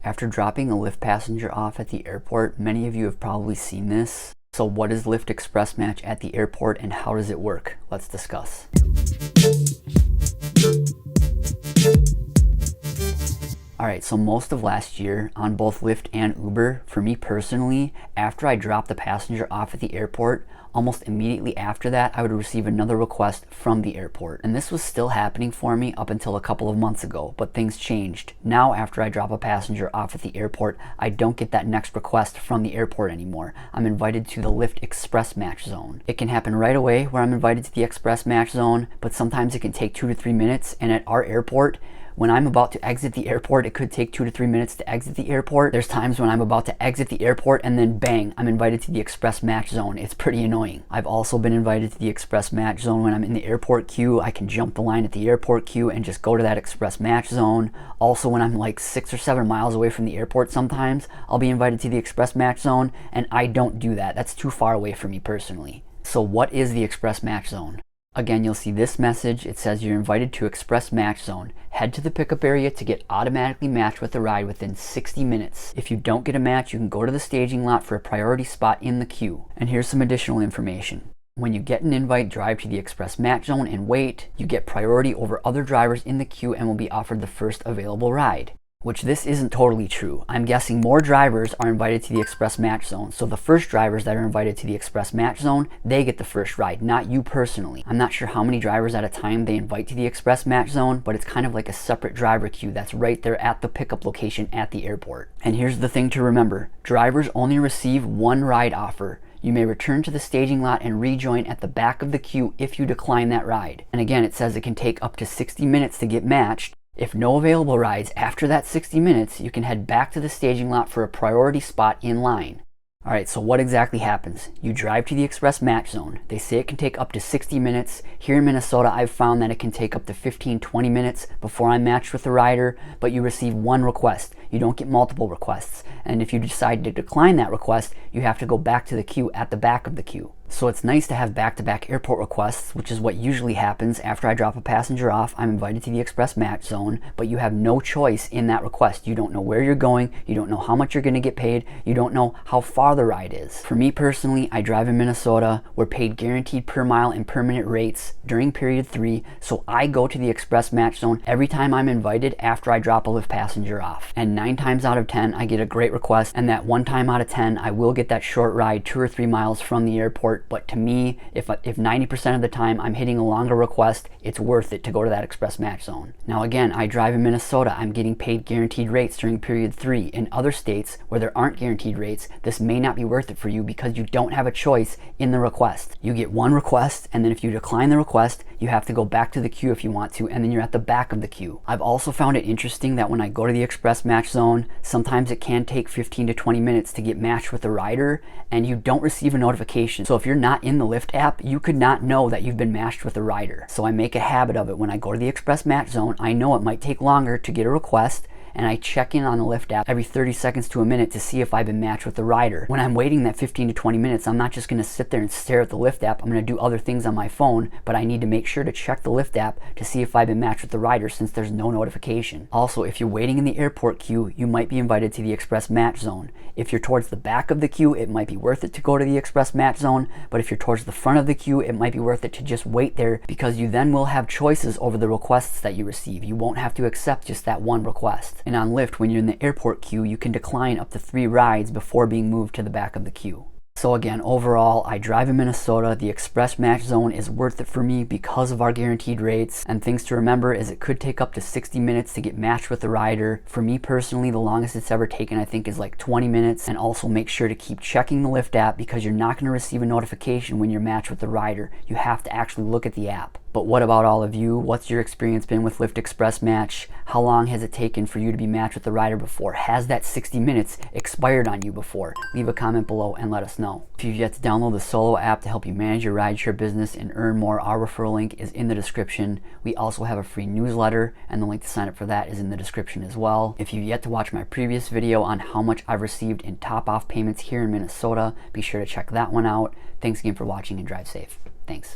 After dropping a Lyft passenger off at the airport, many of you have probably seen this. So what is Lyft Express Match at the airport and how does it work? Let's discuss. Alright, so most of last year on both Lyft and Uber, for me personally, after I dropped the passenger off at the airport, almost immediately after that, I would receive another request from the airport. And this was still happening for me up until a couple of months ago, but things changed. Now, after I drop a passenger off at the airport, I don't get that next request from the airport anymore. I'm invited to the Lyft Express Match zone. It can happen right away where I'm invited to the Express Match zone, but sometimes it can take 2 to 3 minutes. And at our airport, when I'm about to exit the airport, it could take 2 to 3 minutes to exit the airport. There's times when I'm about to exit the airport and then bang, I'm invited to the Express Match zone. It's pretty annoying. I've also been invited to the Express Match zone when I'm in the airport queue. I can jump the line at the airport queue and just go to that Express Match zone. Also, when I'm like 6 or 7 miles away from the airport sometimes, I'll be invited to the Express Match zone, and I don't do that. That's too far away for me personally. So what is the Express Match zone? Again, you'll see this message. It says you're invited to Express Match Zone. Head to the pickup area to get automatically matched with a ride within 60 minutes. If you don't get a match, you can go to the staging lot for a priority spot in the queue. And here's some additional information. When you get an invite, drive to the Express Match Zone and wait. You get priority over other drivers in the queue and will be offered the first available ride. Which this isn't totally true. I'm guessing more drivers are invited to the Express Match Zone. So the first drivers that are invited to the Express Match Zone, they get the first ride, not you personally. I'm not sure how many drivers at a time they invite to the Express Match Zone, but it's kind of like a separate driver queue that's right there at the pickup location at the airport. And here's the thing to remember. Drivers only receive one ride offer. You may return to the staging lot and rejoin at the back of the queue if you decline that ride. And again, it says it can take up to 60 minutes to get matched. If no available rides after that 60 minutes, you can head back to the staging lot for a priority spot in line. Alright, so what exactly happens? You drive to the Express Match Zone. They say it can take up to 60 minutes. Here in Minnesota, I've found that it can take up to 15-20 minutes before I'm matched with a rider, but you receive one request. You don't get multiple requests. And if you decide to decline that request, you have to go back to the queue at the back of the queue. So it's nice to have back-to-back airport requests, which is what usually happens after I drop a passenger off. I'm invited to the Express Match Zone, but you have no choice in that request. You don't know where you're going, you don't know how much you're going to get paid, you don't know how far the ride is. For me personally, I drive in Minnesota. We're paid guaranteed per mile and per minute rates during period 3, so I go to the Express Match Zone every time I'm invited after I drop a Lyft passenger off. And 9 times out of 10, I get a great request, and that 1 time out of 10, I will get that short ride 2 or 3 miles from the airport. But to me, if 90% of the time I'm hitting a longer request, it's worth it to go to that Express Match Zone. Now again, I drive in Minnesota. I'm getting paid guaranteed rates during period 3. In other states where there aren't guaranteed rates, this may not be worth it for you because you don't have a choice in the request. You get one request, and then if you decline the request, you have to go back to the queue if you want to, and then you're at the back of the queue. I've also found it interesting that when I go to the Express Match Zone, sometimes it can take 15 to 20 minutes to get matched with a rider, and you don't receive a notification. So if you're not in the Lyft app, you could not know that you've been matched with a rider. So I make a habit of it. When I go to the Express Match Zone, I know it might take longer to get a request, and I check in on the Lyft app every 30 seconds to a minute to see if I've been matched with a rider. When I'm waiting that 15 to 20 minutes, I'm not just going to sit there and stare at the Lyft app. I'm going to do other things on my phone, but I need to make sure to check the Lyft app to see if I've been matched with the rider since there's no notification. Also, if you're waiting in the airport queue, you might be invited to the Express Match Zone. If you're towards the back of the queue, it might be worth it to go to the Express Match Zone, but if you're towards the front of the queue, it might be worth it to just wait there because you then will have choices over the requests that you receive. You won't have to accept just that one request. And on Lyft, when you're in the airport queue, you can decline up to 3 rides before being moved to the back of the queue. So again, overall, I drive in Minnesota. The Express Match Zone is worth it for me because of our guaranteed rates. And things to remember is it could take up to 60 minutes to get matched with a rider. For me personally, the longest it's ever taken, I think, is like 20 minutes. And also make sure to keep checking the Lyft app because you're not going to receive a notification when you're matched with the rider. You have to actually look at the app. But what about all of you? What's your experience been with Lyft Express Match? How long has it taken for you to be matched with the rider before? Has that 60 minutes expired on you before? Leave a comment below and let us know. If you've yet to download the Solo app to help you manage your rideshare business and earn more, our referral link is in the description. We also have a free newsletter, and the link to sign up for that is in the description as well. If you've yet to watch my previous video on how much I've received in top-off payments here in Minnesota, be sure to check that one out. Thanks again for watching and drive safe. Thanks.